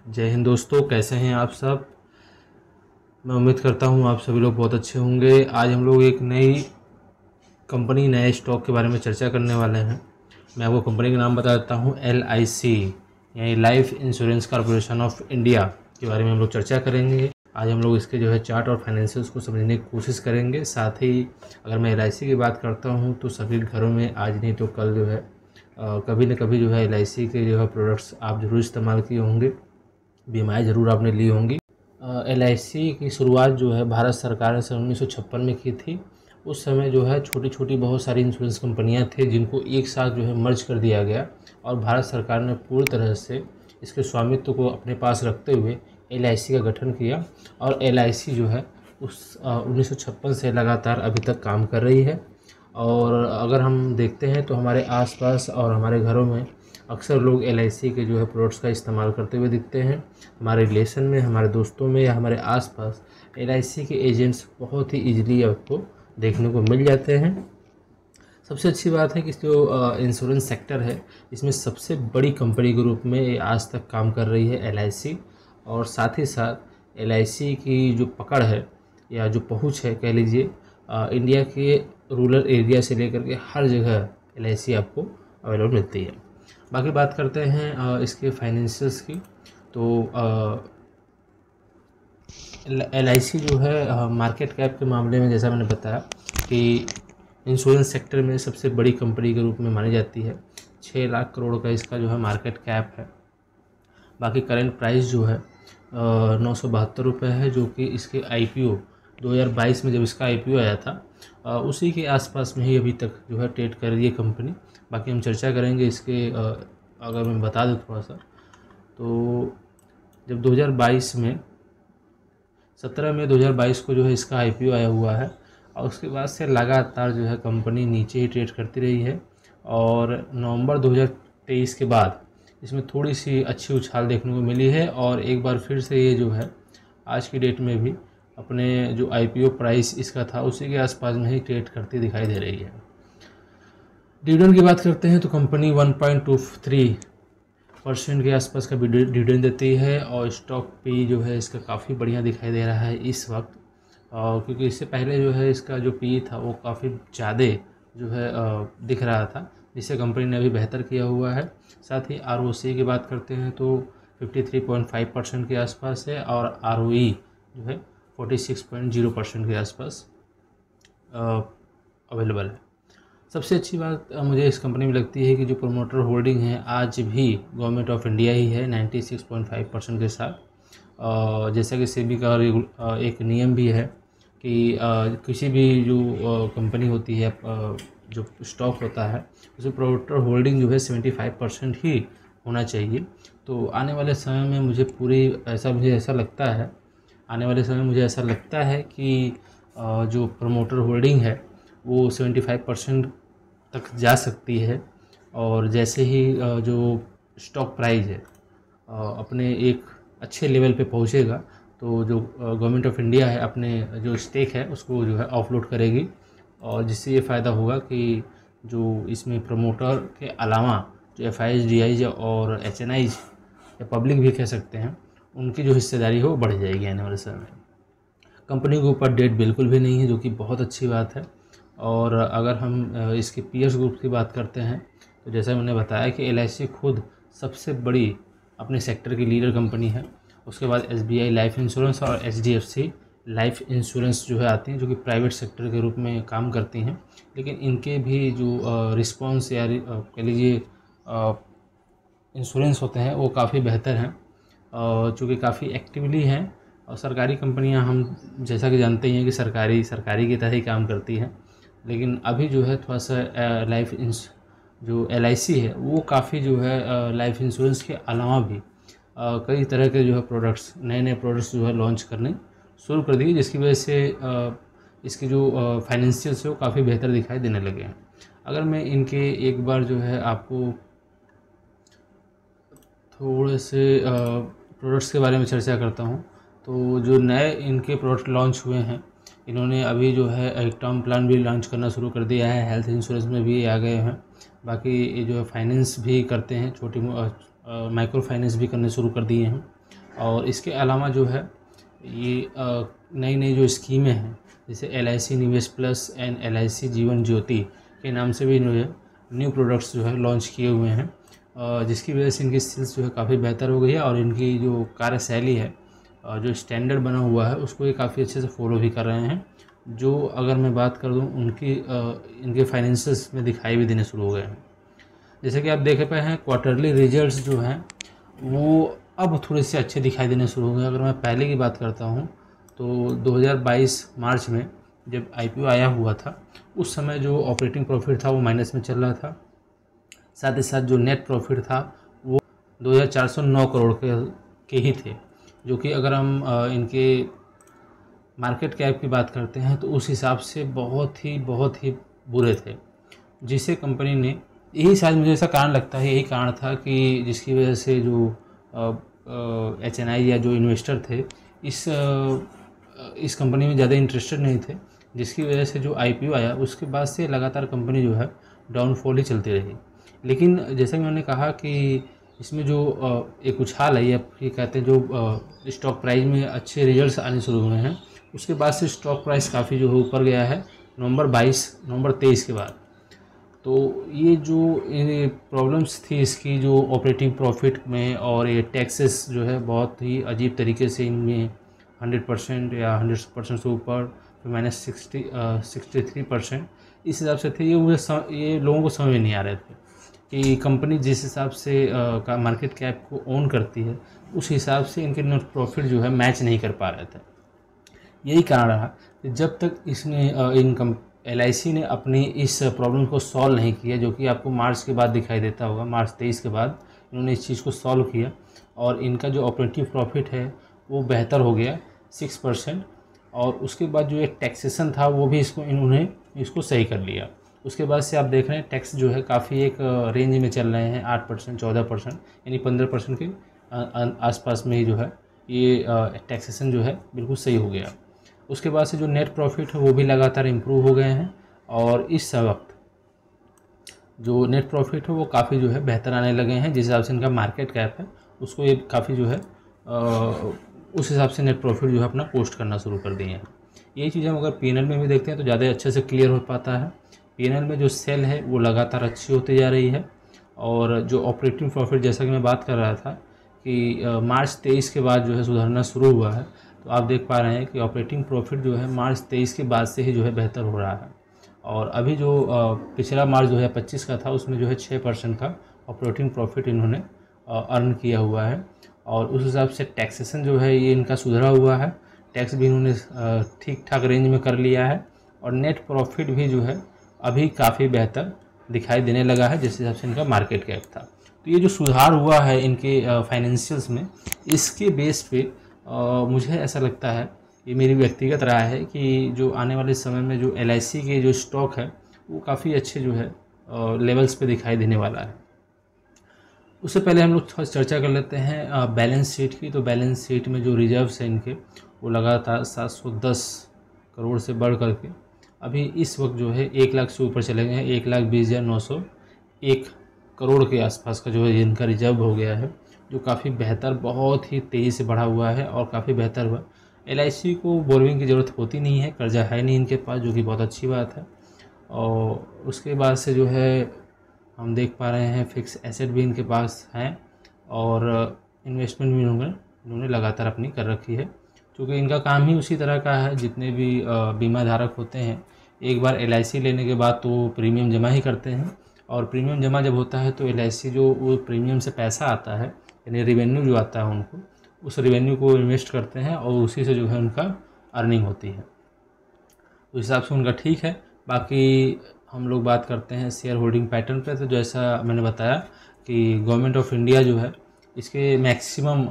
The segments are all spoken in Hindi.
जय हिंद दोस्तों, कैसे हैं आप सब। मैं उम्मीद करता हूं आप सभी लोग बहुत अच्छे होंगे। आज हम लोग एक नई कंपनी, नए स्टॉक के बारे में चर्चा करने वाले हैं। मैं आपको कंपनी का नाम बता देता हूं, LIC यानी life insurance corporation of India के बारे में हम लोग चर्चा करेंगे। आज हम लोग इसके जो है चार्ट और फाइनेंशियल्स को समझने की कोशिश करेंगे। साथ ही अगर मैं LIC की बात करता हूँ तो सभी घरों में आज नहीं तो कल जो है कभी न कभी जो है LIC के जो है प्रोडक्ट्स आप ज़रूर इस्तेमाल किए होंगे, बीमाएँ ज़रूर आपने ली होंगी। LIC की शुरुआत जो है भारत सरकार ने सन 1956 में की थी। उस समय जो है छोटी छोटी बहुत सारी इंश्योरेंस कंपनियां थी जिनको एक साथ जो है मर्ज कर दिया गया और भारत सरकार ने पूरी तरह से इसके स्वामित्व को अपने पास रखते हुए LIC का गठन किया। और LIC जो है उस 1956 से लगातार अभी तक काम कर रही है। और अगर हम देखते हैं तो हमारे आसपास और हमारे घरों में अक्सर लोग LIC के जो है प्रोडक्ट्स का इस्तेमाल करते हुए दिखते हैं। हमारे रिलेशन में, हमारे दोस्तों में या हमारे आसपास LIC के एजेंट्स बहुत ही ईजिली आपको देखने को मिल जाते हैं। सबसे अच्छी बात है कि जो इंश्योरेंस सेक्टर है इसमें सबसे बड़ी कंपनी के रूप में आज तक काम कर रही है LIC। और साथ ही साथ LIC की जो पकड़ है या जो पहुंच है कह लीजिए, इंडिया के रूरल एरिया से लेकर के हर जगह LIC आपको अवेलेबल मिलती है। बाकी बात करते हैं इसके फाइनेंशियल्स की। तो LIC जो है मार्केट कैप के मामले में, जैसा मैंने बताया कि इंश्योरेंस सेक्टर में सबसे बड़ी कंपनी के रूप में मानी जाती है। 6 लाख करोड़ का इसका जो है मार्केट कैप है। बाकी करेंट प्राइस जो है 972 रुपये है, जो कि इसके IPO 2022 में जब इसका IPO आया था उसी के आसपास में ही अभी तक जो है ट्रेड कर रही है कंपनी। बाकी हम चर्चा करेंगे इसके। अगर मैं बता दूं थोड़ा सा, तो जब 2022 में 17 मई 2022 को जो है इसका IPO आया हुआ है और उसके बाद से लगातार जो है कंपनी नीचे ही ट्रेड करती रही है। और नवंबर 2023 के बाद इसमें थोड़ी सी अच्छी उछाल देखने को मिली है और एक बार फिर से ये जो है आज की डेट में भी अपने जो IPO प्राइस इसका था उसी के आसपास में ही ट्रेड करती दिखाई दे रही है। डिविडेंड की बात करते हैं तो कंपनी 1.23% के आसपास का डिविडेंड देती है और स्टॉक पी जो है इसका काफ़ी बढ़िया दिखाई दे रहा है इस वक्त। क्योंकि इससे पहले जो है इसका जो पी था वो काफ़ी ज़्यादा जो है दिख रहा था, जिससे कंपनी ने अभी बेहतर किया हुआ है। साथ ही ROC की बात करते हैं तो 53.5% के आसपास है और ROE जो है 46.0% के आसपास अवेलेबल है। सबसे अच्छी बात मुझे इस कंपनी में लगती है कि जो प्रोमोटर होल्डिंग है आज भी गवर्नमेंट ऑफ इंडिया ही है 96.5% के साथ। जैसा कि सेबी का एक नियम भी है कि किसी भी जो कंपनी होती है, जो स्टॉक होता है उसमें प्रोमोटर होल्डिंग जो है 75% ही होना चाहिए। तो आने वाले समय में मुझे ऐसा लगता है कि जो प्रोमोटर होल्डिंग है वो 75% तक जा सकती है। और जैसे ही जो स्टॉक प्राइस है अपने एक अच्छे लेवल पे पहुंचेगा तो जो गवर्नमेंट ऑफ इंडिया है अपने जो स्टेक है उसको जो है ऑफलोड करेगी। और जिससे ये फ़ायदा होगा कि जो इसमें प्रमोटर के अलावा जो FIs, DIs और HNIs या पब्लिक भी कह सकते हैं, उनकी जो हिस्सेदारी है वो बढ़ जाएगी आने वाले समय में। कंपनी के ऊपर डेट बिल्कुल भी नहीं है, जो कि बहुत अच्छी बात है। और अगर हम इसके पीयर्स ग्रुप की बात करते हैं तो जैसा मैंने बताया कि LIC खुद सबसे बड़ी अपने सेक्टर की लीडर कंपनी है। उसके बाद SBI लाइफ इंश्योरेंस और HDFC लाइफ इंश्योरेंस जो है आती हैं, जो कि प्राइवेट सेक्टर के रूप में काम करती हैं। लेकिन इनके भी जो रिस्पॉन्स या कह लीजिए इंश्योरेंस होते हैं वो काफ़ी बेहतर हैं, चूँकि काफ़ी एक्टिवली हैं। और सरकारी कंपनियां हम जैसा कि जानते ही हैं कि सरकारी की तरह ही काम करती हैं। लेकिन अभी जो है थोड़ा सा जो LIC है वो काफ़ी जो है लाइफ इंश्योरेंस के अलावा भी कई तरह के जो है नए प्रोडक्ट्स जो है लॉन्च करने शुरू कर दिए, जिसकी वजह से इसकी जो फाइनेंशियल्स है वो काफ़ी बेहतर दिखाई देने लगे हैं। अगर मैं इनके एक बार जो है आपको थोड़े से प्रोडक्ट्स के बारे में चर्चा करता हूँ, तो जो नए इनके प्रोडक्ट लॉन्च हुए हैं, इन्होंने अभी जो है एक टर्म प्लान भी लॉन्च करना शुरू कर दिया है। हेल्थ इंश्योरेंस में भी आ गए हैं। बाकी ये जो है फाइनेंस भी करते हैं, छोटी माइक्रो फाइनेंस भी करने शुरू कर दिए हैं। और इसके अलावा जो है ये नई नई जो स्कीमें हैं, जैसे LIC निवेश plus and LIC Jeevan Jyoti के नाम से भी न्यू प्रोडक्ट्स जो है लॉन्च किए हुए हैं, जिसकी वजह से इनकी सेल्स जो है काफ़ी बेहतर हो गई है और इनकी जो कार्यशैली है, जो स्टैंडर्ड बना हुआ है, उसको ये काफ़ी अच्छे से फॉलो भी कर रहे हैं। जो अगर मैं बात कर दूं उनकी इनके फाइनेंशियल्स में दिखाई भी देने शुरू हो गए हैं। जैसे कि आप देख पाए हैं, क्वार्टरली रिजल्ट्स जो हैं वो अब थोड़े से अच्छे दिखाई देने शुरू हो गए। अगर मैं पहले की बात करता हूं तो 2022 मार्च में जब IPO आया हुआ था, उस समय जो ऑपरेटिंग प्रॉफिट था वो माइनस में चल रहा था। साथ ही साथ जो नेट प्रॉफिट था वो 2409 करोड़ के ही थे, जो कि अगर हम इनके मार्केट कैप की बात करते हैं तो उस हिसाब से बहुत ही बुरे थे, जिसे कंपनी ने, यही शायद मुझे ऐसा कारण लगता है, यही कारण था कि जिसकी वजह से जो HNI या जो इन्वेस्टर थे इस कंपनी में ज़्यादा इंटरेस्टेड नहीं थे, जिसकी वजह से जो IPO आया उसके बाद से लगातार कंपनी जो है डाउनफॉल ही चलती रही। लेकिन जैसा कि मैंने कहा कि इसमें जो एक उछाल है, या ये कहते हैं जो स्टॉक प्राइस में अच्छे रिजल्ट्स आने शुरू हुए हैं, उसके बाद से स्टॉक प्राइस काफ़ी जो है ऊपर गया है नवंबर 23 के बाद। तो ये जो प्रॉब्लम्स थी इसकी, जो ऑपरेटिंग प्रॉफिट में, और ये टैक्सेस जो है बहुत ही अजीब तरीके से इनमें 100% या 100% से ऊपर, फिर -63%, इस हिसाब से थे। ये लोगों को समझ में नहीं आ रहे थे कि कंपनी जिस हिसाब से का मार्केट कैप को ओन करती है, उस हिसाब से इनके नेट प्रॉफिट जो है मैच नहीं कर पा रहे थे। यही कारण रहा कि जब तक इसने LIC ने अपनी इस प्रॉब्लम को सॉल्व नहीं किया, जो कि आपको मार्च के बाद दिखाई देता होगा, मार्च 23 के बाद इन्होंने इस चीज़ को सॉल्व किया और इनका जो ऑपरेटिव प्रॉफिट है वो बेहतर हो गया 6%। और उसके बाद जो एक टैक्सेशन था वो भी इन्होंने इसको सही कर लिया। उसके बाद से आप देख रहे हैं टैक्स जो है काफ़ी एक रेंज में चल रहे हैं, 8% 14%, यानी 15% के आसपास में ही जो है ये टैक्सेशन जो है बिल्कुल सही हो गया। उसके बाद से जो नेट प्रॉफिट है वो भी लगातार इम्प्रूव हो गए हैं, और इस वक्त जो नेट प्रॉफिट है वो काफ़ी जो है बेहतर आने लगे हैं। जिस हिसाब से इनका मार्केट कैप है उसको ये काफ़ी जो है उस हिसाब से नेट प्रॉफिट जो है अपना पोस्ट करना शुरू कर दिए हैं। यही चीज़ हम अगर PNL में भी देखते हैं तो ज़्यादा अच्छे से क्लियर हो पाता है। PNL में जो सेल है वो लगातार अच्छी होती जा रही है, और जो ऑपरेटिंग प्रॉफिट, जैसा कि मैं बात कर रहा था कि मार्च 23 के बाद जो है सुधरना शुरू हुआ है, तो आप देख पा रहे हैं कि ऑपरेटिंग प्रॉफिट जो है मार्च 23 के बाद से ही जो है बेहतर हो रहा है। और अभी जो पिछला मार्च 2025 का था उसमें जो है 6% का ऑपरेटिंग प्रॉफिट इन्होंने अर्न किया हुआ है, और उस हिसाब से टैक्सेशन जो है ये इनका सुधरा हुआ है। टैक्स भी इन्होंने ठीक ठाक रेंज में कर लिया है, और नेट प्रॉफिट भी जो है अभी काफ़ी बेहतर दिखाई देने लगा है जिस हिसाब से इनका मार्केट कैप था। तो ये जो सुधार हुआ है इनके फाइनेंशियल्स में, इसके बेस पे मुझे ऐसा लगता है, ये मेरी व्यक्तिगत राय है, कि जो आने वाले समय में जो LIC के जो स्टॉक है वो काफ़ी अच्छे जो है लेवल्स पे दिखाई देने वाला है। उससे पहले हम लोग थोड़ा चर्चा कर लेते हैं बैलेंस शीट की। तो बैलेंस शीट में जो रिजर्व्स हैं इनके, वो लगातार 710 करोड़ से बढ़ करके अभी इस वक्त जो है 1 लाख से ऊपर चले गए हैं। 1,20,901 करोड़ के आसपास का जो है इनका रिजर्व हो गया है, जो काफ़ी बेहतर, बहुत ही तेज़ी से बढ़ा हुआ है और काफ़ी बेहतर हुआ। LIC को बोरोइंग की ज़रूरत होती नहीं है, कर्जा है नहीं इनके पास, जो कि बहुत अच्छी बात है। और उसके बाद से जो है हम देख पा रहे हैं फिक्स एसेट भी इनके पास हैं, और इन्वेस्टमेंट भी इन्होंने लगातार अपनी कर रखी है, क्योंकि इनका काम ही उसी तरह का है। जितने भी बीमा धारक होते हैं, एक बार LIC लेने के बाद तो प्रीमियम जमा ही करते हैं, और प्रीमियम जमा जब होता है तो LIC जो वो प्रीमियम से पैसा आता है, यानी रिवेन्यू जो आता है उनको, उस रिवेन्यू को इन्वेस्ट करते हैं और उसी से जो है उनका अर्निंग होती है। उस हिसाब से उनका ठीक है। बाकी हम लोग बात करते हैं शेयर होल्डिंग पैटर्न पे। तो जैसा मैंने बताया कि गवर्नमेंट ऑफ इंडिया जो है इसके मैक्सिमम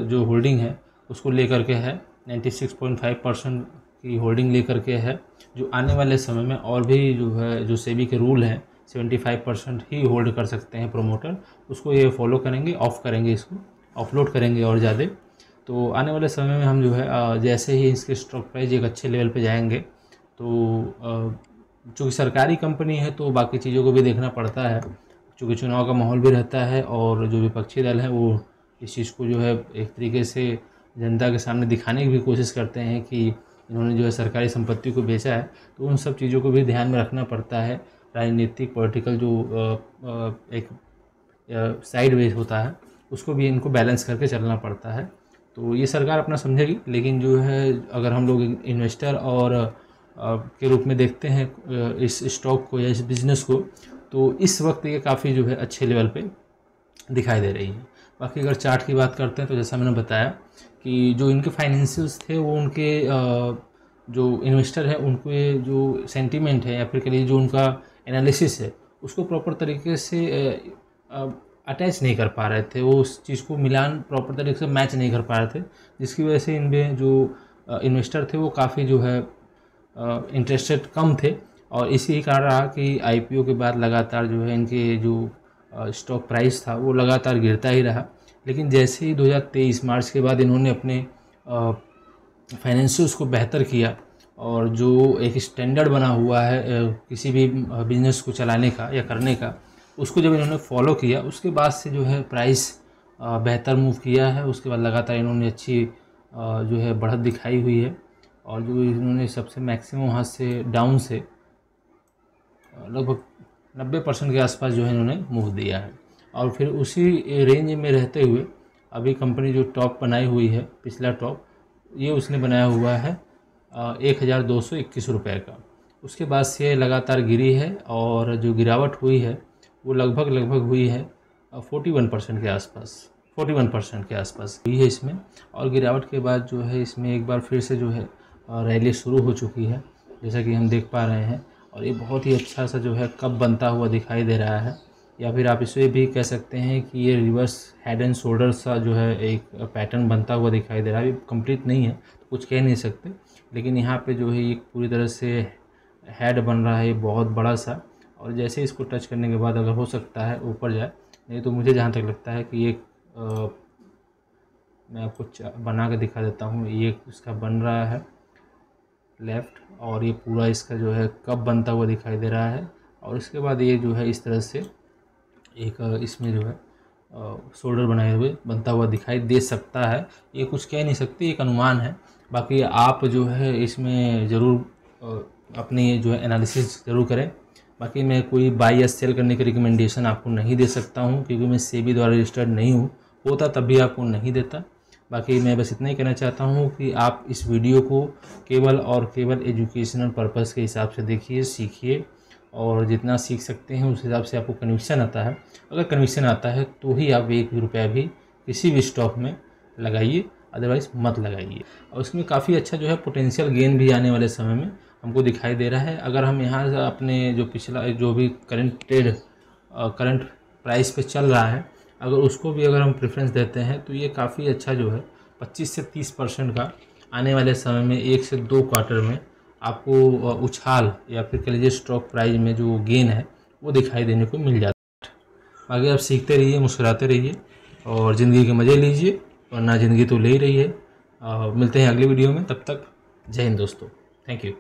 जो होल्डिंग है उसको लेकर के है, 96.5% की होल्डिंग लेकर के है। जो आने वाले समय में और भी जो है, जो सेबी के रूल हैं, 75% ही होल्ड कर सकते हैं प्रमोटर, उसको ये फॉलो करेंगे, ऑफ करेंगे, इसको ऑफलोड करेंगे और ज़्यादा। तो आने वाले समय में हम जो है जैसे ही इसके स्टॉक प्राइस एक अच्छे लेवल पे जाएंगे, तो चूँकि सरकारी कंपनी है तो बाकी चीज़ों को भी देखना पड़ता है, चूँकि चुनाव का माहौल भी रहता है, और जो विपक्षी दल है वो इस चीज़ को जो है एक तरीके से जनता के सामने दिखाने की भी कोशिश करते हैं कि इन्होंने जो है सरकारी संपत्ति को बेचा है। तो उन सब चीज़ों को भी ध्यान में रखना पड़ता है। राजनीतिक पॉलिटिकल जो एक साइड वेज होता है उसको भी इनको बैलेंस करके चलना पड़ता है। तो ये सरकार अपना समझेगी, लेकिन जो है अगर हम लोग इन्वेस्टर और के रूप में देखते हैं इस स्टॉक को या इस बिज़नेस को, तो इस वक्त ये काफ़ी जो है अच्छे लेवल पे दिखाई दे रही है। बाकी अगर चार्ट की बात करते हैं तो जैसा मैंने बताया कि जो इनके फाइनेंशियल्स थे वो उनके जो इन्वेस्टर है उनके जो सेंटीमेंट है या फिर कहिए जो उनका एनालिसिस है उसको प्रॉपर तरीके से अटैच नहीं कर पा रहे थे। वो उस चीज़ को मिलान प्रॉपर तरीके से मैच नहीं कर पा रहे थे, जिसकी वजह से इनमें जो इन्वेस्टर थे वो काफ़ी जो है इंटरेस्टेड कम थे। और इसी कारण रहा कि आईपीओ के बाद लगातार जो है इनके जो स्टॉक प्राइस था वो लगातार गिरता ही रहा। लेकिन जैसे ही 2023 मार्च के बाद इन्होंने अपने फाइनेंशियल्स को बेहतर किया और जो एक स्टैंडर्ड बना हुआ है किसी भी बिजनेस को चलाने का या करने का, उसको जब इन्होंने फॉलो किया उसके बाद से जो है प्राइस बेहतर मूव किया है। उसके बाद लगातार इन्होंने अच्छी जो है बढ़त दिखाई हुई है और जो इन्होंने सबसे मैक्सिमम वहाँ से डाउन से लगभग 90% के आसपास जो है इन्होंने मूव दिया है। और फिर उसी रेंज में रहते हुए अभी कंपनी जो टॉप बनाई हुई है, पिछला टॉप ये उसने बनाया हुआ है 1221 रुपये का। उसके बाद से लगातार गिरी है और जो गिरावट हुई है वो लगभग हुई है 41% के आसपास, 41% के आसपास हुई है इसमें। और गिरावट के बाद जो है इसमें एक बार फिर से जो है रैली शुरू हो चुकी है, जैसा कि हम देख पा रहे हैं। और ये बहुत ही अच्छा सा जो है कप बनता हुआ दिखाई दे रहा है, या फिर आप इसे भी कह सकते हैं कि ये रिवर्स हेड एंड शोल्डर सा जो है एक पैटर्न बनता हुआ दिखाई दे रहा है। अभी कंप्लीट नहीं है तो कुछ कह नहीं सकते, लेकिन यहाँ पे जो है एक पूरी तरह से हेड बन रहा है बहुत बड़ा सा। और जैसे इसको टच करने के बाद अगर हो सकता है ऊपर जाए, नहीं तो मुझे जहाँ तक लगता है कि ये मैं आपको बना के दिखा देता हूँ। ये इसका बन रहा है लेफ़्ट और ये पूरा इसका जो है कप बनता हुआ दिखाई दे रहा है। और इसके बाद ये जो है इस तरह से एक इसमें जो है शोल्डर बनाए हुए बनता हुआ दिखाई दे सकता है। ये कुछ कह नहीं सकते, एक अनुमान है। बाकी आप जो है इसमें ज़रूर अपनी जो है एनालिसिस ज़रूर करें। बाकी मैं कोई बाई या सेल करने की रिकमेंडेशन आपको नहीं दे सकता हूँ, क्योंकि मैं सेबी द्वारा रजिस्टर्ड नहीं हूँ, होता तब भी आपको नहीं देता। बाकी मैं बस इतना ही कहना चाहता हूँ कि आप इस वीडियो को केवल और केवल एजुकेशनल पर्पज़ के हिसाब से देखिए, सीखिए, और जितना सीख सकते हैं उस हिसाब से आपको कन्विक्शन आता है। अगर कन्विक्शन आता है तो ही आप 1 रुपया भी किसी भी स्टॉक में लगाइए, अदरवाइज़ मत लगाइए। और उसमें काफ़ी अच्छा जो है पोटेंशियल गेन भी आने वाले समय में हमको दिखाई दे रहा है। अगर हम यहाँ से अपने जो पिछला जो भी करंट प्राइस पे चल रहा है, अगर उसको भी अगर हम प्रेफरेंस देते हैं तो ये काफ़ी अच्छा जो है 25 से 30% का आने वाले समय में 1 से 2 क्वार्टर में आपको उछाल या फिर कह लीजिए स्टॉक प्राइस में जो गेन है वो दिखाई देने को मिल जाता है। आगे आप सीखते रहिए, मुस्कुराते रहिए और ज़िंदगी के मज़े लीजिए, वरना ज़िंदगी तो ले ही रही है। मिलते हैं अगली वीडियो में, तब तक जय हिंद दोस्तों, थैंक यू।